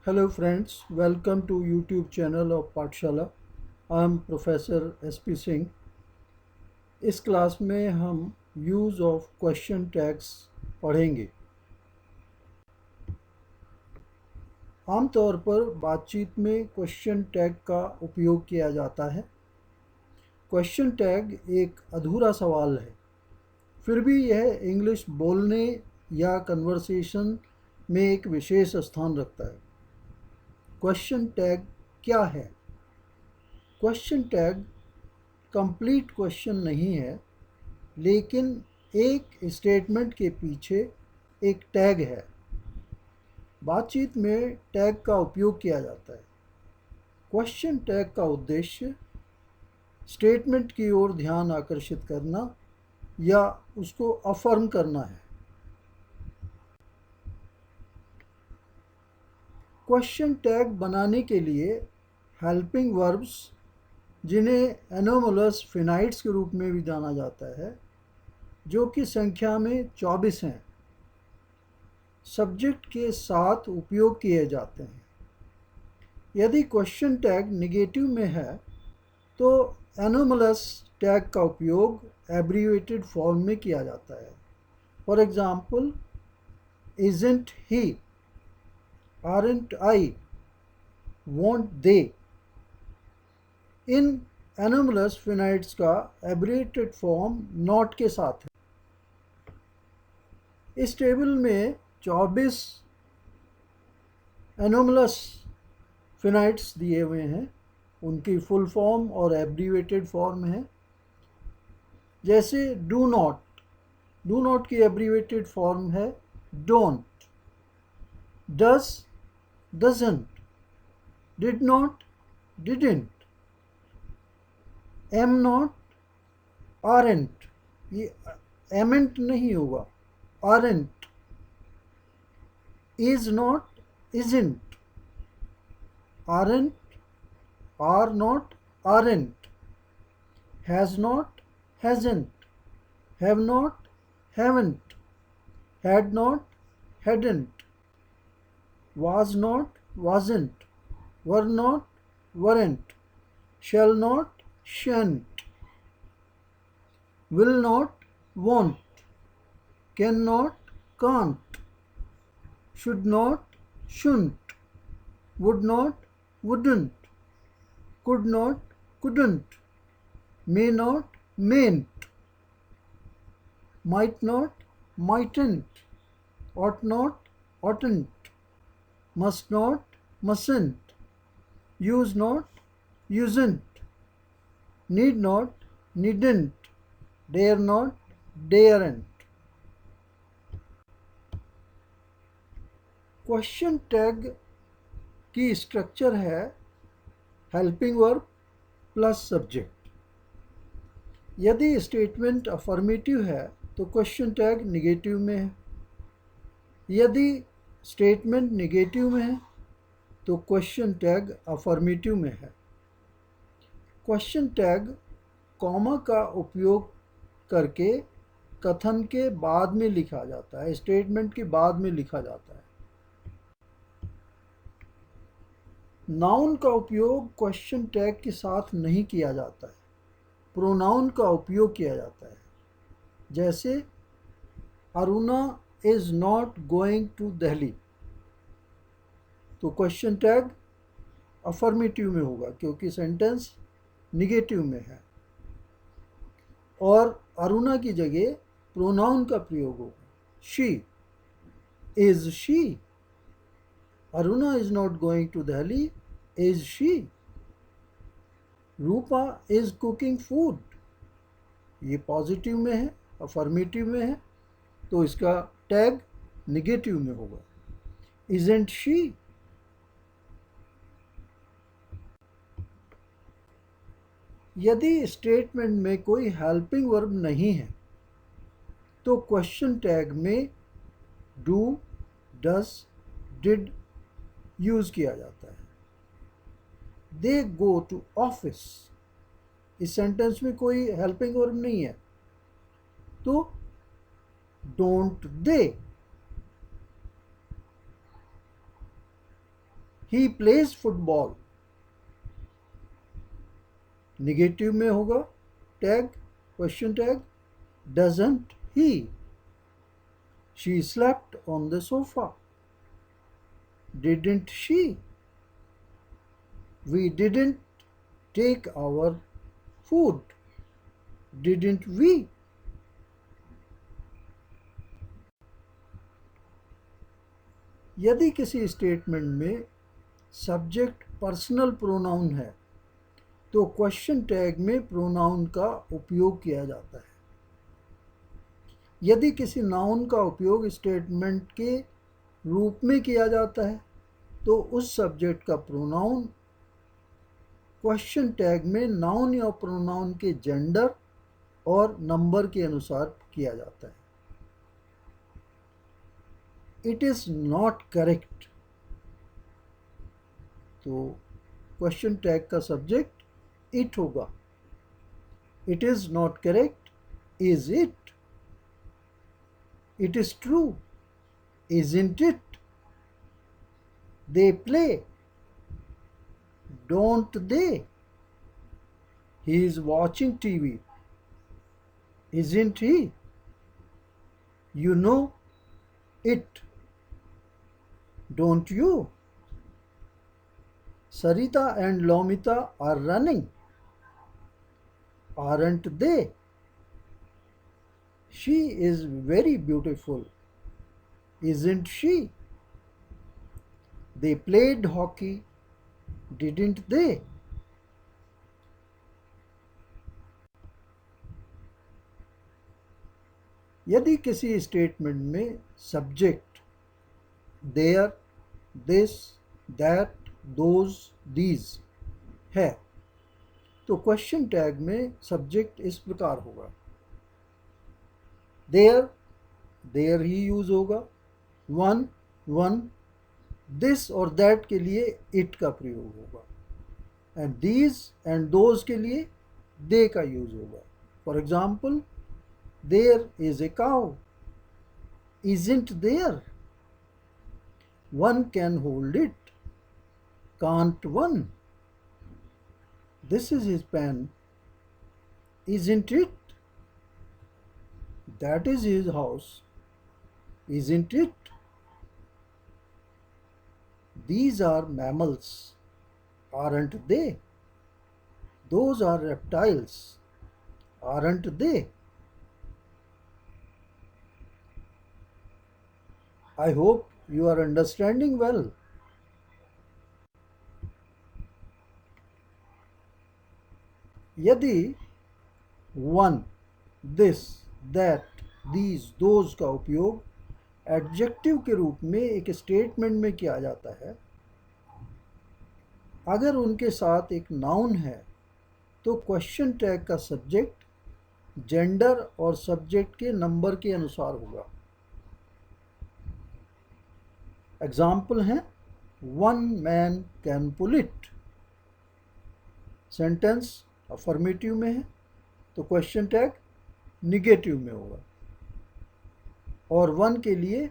Hello friends, welcome to YouTube channel of पाठशाला। I am Professor SP Singh. इस class में हम यूज़ ऑफ क्वेश्चन टैग्स पढ़ेंगे। आमतौर पर बातचीत में क्वेश्चन टैग का उपयोग किया जाता है। क्वेश्चन टैग एक अधूरा सवाल है, फिर भी यह इंग्लिश बोलने या कन्वर्सेशन में एक विशेष स्थान रखता है। क्वेश्चन टैग क्या है? क्वेश्चन टैग कंप्लीट क्वेश्चन नहीं है, लेकिन एक स्टेटमेंट के पीछे एक टैग है। बातचीत में टैग का उपयोग किया जाता है। क्वेश्चन टैग का उद्देश्य स्टेटमेंट की ओर ध्यान आकर्षित करना या उसको अफर्म करना है। क्वेश्चन टैग बनाने के लिए हेल्पिंग वर्ब्स, जिन्हें एनोमलस फिनाइट्स के रूप में भी जाना जाता है, जो कि संख्या में 24 हैं, सब्जेक्ट के साथ उपयोग किए जाते हैं। यदि क्वेश्चन टैग निगेटिव में है तो एनोमलस टैग का उपयोग एब्रीवेटेड फॉर्म में किया जाता है। For example, isn't he, aren't I, won't they. इन एनोमलस फिनाइट्स का एब्रीवेटेड फॉर्म नॉट के साथ है। इस टेबल में 24 एनोमलस फिनाइट्स दिए हुए हैं। उनकी फुल फॉर्म और एब्रीवेटेड फॉर्म है। जैसे डू नॉट की एब्रीवेटेड फॉर्म है don't. Does, doesn't. Did not, didn't. Am not, aren't. ये एमेंट नहीं होगा, aren't. Is not, isn't. aren't, are not, aren't, has not, hasn't, have not, haven't, had not, hadn't, was not, wasn't, were not, weren't, shall not, shan't, will not, won't, cannot, can't, should not, shouldn't, would not, wouldn't, could not, couldn't, may not, mayn't, might not, mightn't, ought not, oughtn't, must not, mustn't, use not, usen't, need not, needn't, dare not, daren't. Question tag की structure है helping verb plus subject. यदि statement affirmative है तो question tag negative में है। यदि statement negative में है तो क्वेश्चन टैग अफर्मेटिव में है। क्वेश्चन टैग कॉमा का उपयोग करके कथन के बाद में लिखा जाता है, स्टेटमेंट के बाद में लिखा जाता है। नाउन का उपयोग क्वेश्चन टैग के साथ नहीं किया जाता है, प्रोनाउन का उपयोग किया जाता है। जैसे Aruna is not going to Delhi, तो क्वेश्चन टैग अफर्मेटिव में होगा क्योंकि सेंटेंस निगेटिव में है, और अरुणा की जगह प्रोनाउन का प्रयोग होगा। She, is she. Aruna is not going to Delhi, is she. Rupa is cooking food, ये पॉजिटिव में है, अफर्मेटिव में है, तो इसका टैग निगेटिव में होगा। Isn't she. यदि स्टेटमेंट में कोई हेल्पिंग वर्ब नहीं है तो क्वेश्चन टैग में डू, डज, डिड यूज किया जाता है। दे गो टू ऑफिस, इस सेंटेंस में कोई हेल्पिंग वर्ब नहीं है तो don't they. He plays football. Negative में होगा tag, question tag, doesn't he. She slept on the sofa. Didn't she. We didn't take our food. Didn't we. यदि किसी स्टेटमेंट में सब्जेक्ट पर्सनल प्रोनाउन है तो क्वेश्चन टैग में pronoun का उपयोग किया जाता है। यदि किसी नाउन का उपयोग स्टेटमेंट के रूप में किया जाता है तो उस सब्जेक्ट का प्रोनाउन क्वेश्चन टैग में नाउन या प्रोनाउन के जेंडर और नंबर के अनुसार किया जाता है। इट इज नॉट करेक्ट, तो क्वेश्चन टैग का सब्जेक्ट इट होगा। It is not correct, is it. It is true, isn't it? They play, don't they? He is watching TV, isn't he? You know it, don't you? Sarita and Lomita are running, aren't they? She is very beautiful, isn't she? They played hockey, didn't they? यदि किसी statement में subject there, this, that, those, these है तो question tag में subject इस प्रकार होगा। There, there ही यूज होगा। One, one. दिस और दैट के लिए इट का प्रयोग होगा। एंड दीज एंड दोज के लिए दे का यूज होगा। For example, there is a cow, isn't there? One can hold it, can't one? This is his pen, isn't it? That is his house, isn't it? These are mammals, aren't they? Those are reptiles, aren't they? I hope you are understanding well. यदि one, this, that, these, those का उपयोग adjective के रूप में एक statement में किया जाता है, अगर उनके साथ एक नाउन है तो क्वेश्चन टैग का सब्जेक्ट जेंडर और सब्जेक्ट के नंबर के अनुसार होगा। एग्जाम्पल हैं, one man can pull it. Sentence affirmative में है तो क्वेश्चन टैग निगेटिव में होगा और वन के लिए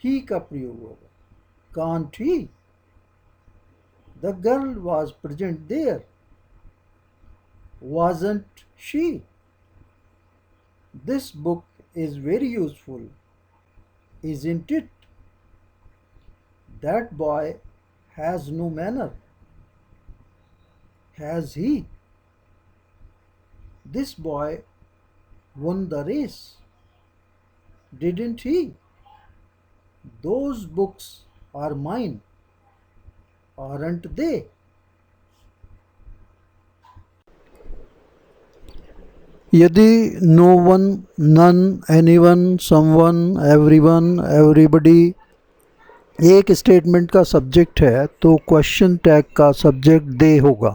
ही का प्रयोग होगा। Can't he? The girl was present there, wasn't she? This book is very useful, isn't it? That boy has no manner, has he? This boy won the race, didn't he? Those books are mine, aren't they? यदि no one, none, anyone, someone, everyone, everybody एक statement का subject है तो question tag का subject they होगा।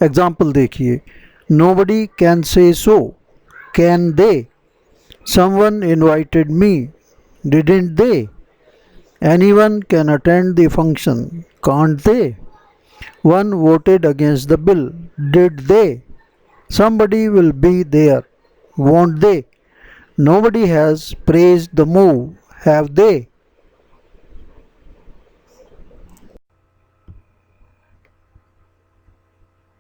Example देखिए, nobody can say so, can they? Someone invited me, didn't they? Anyone can attend the function, can't they? One voted against the bill, did they? Somebody will be there, won't they? Nobody has praised the move, have they?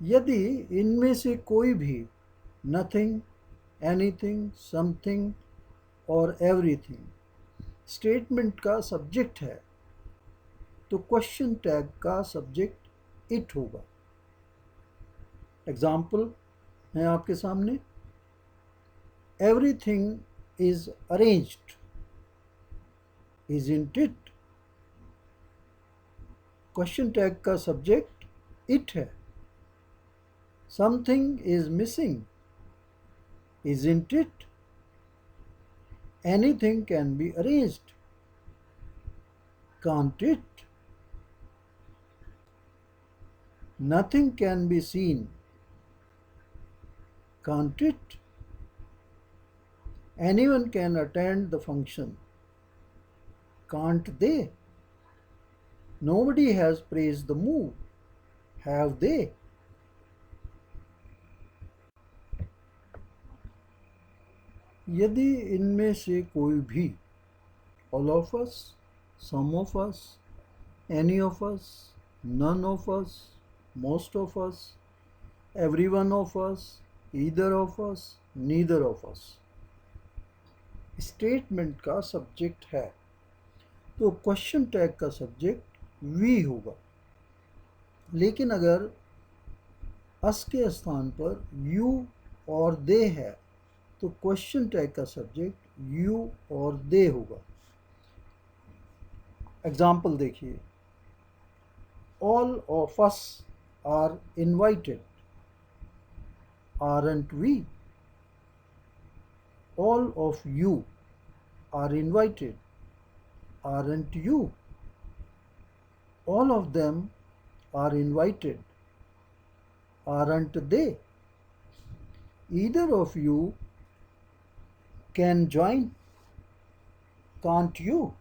यदि इनमें से कोई भी nothing, anything, something और everything statement का subject है तो question tag का सब्जेक्ट इट होगा। एग्जाम्पल है आपके सामने। Everything is arranged, isn't it? Question tag का सब्जेक्ट इट है। Something is missing, isn't it? Anything can be arranged, can't it? Nothing can be seen, can't it? Anyone can attend the function, can't they? Nobody has praised the move, have they? यदि इनमें से कोई भी, all of us, some of us, any of us, none of us, most of us, every one of us, either of us, neither of us statement का subject है तो question tag का subject we होगा। लेकिन अगर अस के स्थान पर यू और दे है तो क्वेश्चन टैग का सब्जेक्ट यू और दे होगा। एग्जाम्पल देखिए। All of us are invited, aren't we? All of you are invited, aren't you? All of them are invited, aren't they? Either of you can join, can't you?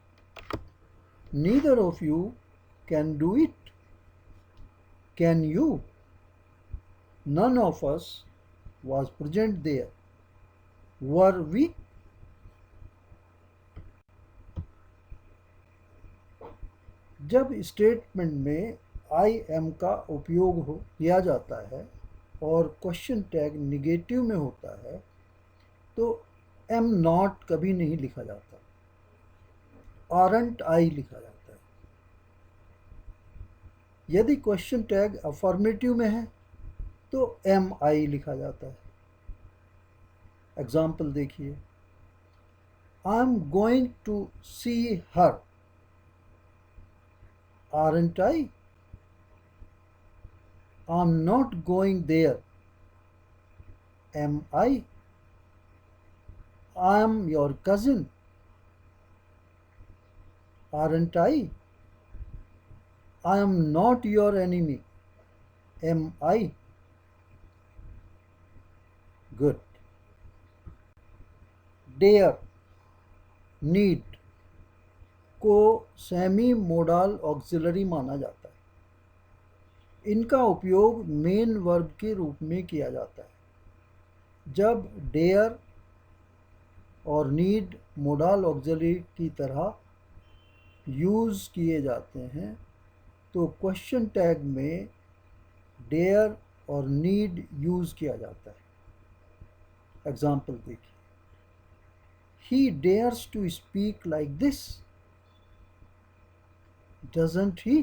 Neither of you can do it, can you? None of us was present there, were we? जब statement में I am का उपयोग किया जाता है और question tag negative में होता है तो एम नॉट कभी नहीं लिखा जाता, आरंट आई लिखा जाता है। यदि क्वेश्चन टैग अफर्मेटिव में है तो एम आई लिखा जाता है। एग्जाम्पल देखिए। I am going to see her, aren't I? I am not going there, am I? I am your cousin, aren't I? I am not your enemy, am I? Good. Dare, need को semi modal auxiliary माना जाता है। इनका उपयोग main verb के रूप में किया जाता है। जब डेयर और नीड मोडाल ऑक्सिलरी की तरह यूज़ किए जाते हैं तो क्वेश्चन टैग में डेयर और नीड यूज़ किया जाता है। एग्जाम्पल देखिए। He dares to speak like this, doesn't he?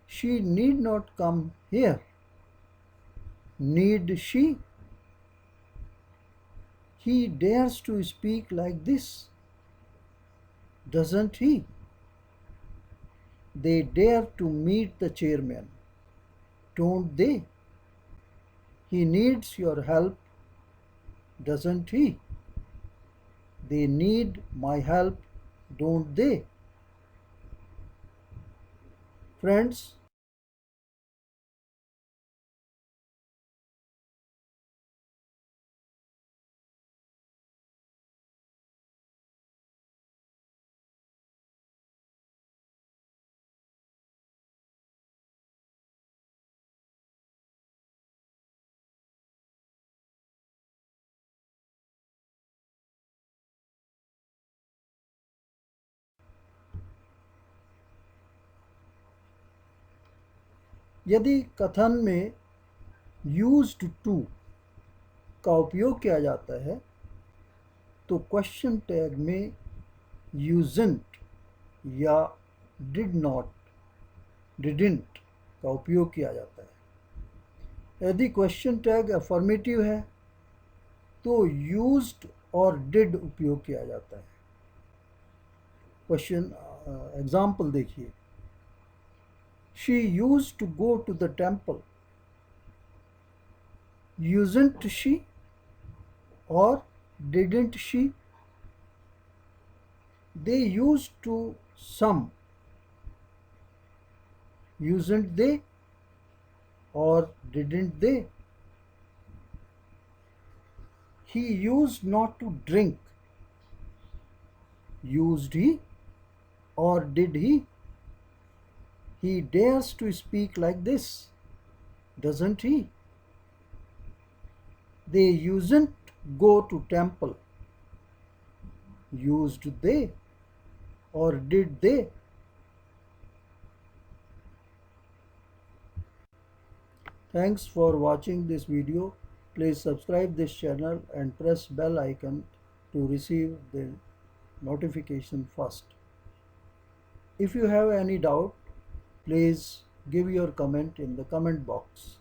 She need not come here, need she? He dares to speak like this, doesn't he? They dare to meet the chairman, don't they? He needs your help, doesn't he? They need my help, don't they? Friends, यदि कथन में used to का उपयोग किया जाता है तो question tag में यूजंट या डिड नॉट, डिडंट का उपयोग किया जाता है। यदि क्वेश्चन टैग अफर्मेटिव है तो यूज्ड और डिड उपयोग किया जाता है। क्वेश्चन एग्जाम्पल देखिए, she use to go to the temple. Usedn't she और didn't she? They used to some. Usn't they or didn't they? He used not to drink. Used he or did he? He dares to speak like this, doesn't he? They usn't go to temple. Used they or did they? Thanks for watching this video. Please subscribe this channel and press bell icon to receive the notification first. If you have any doubt, please give your comment in the comment box.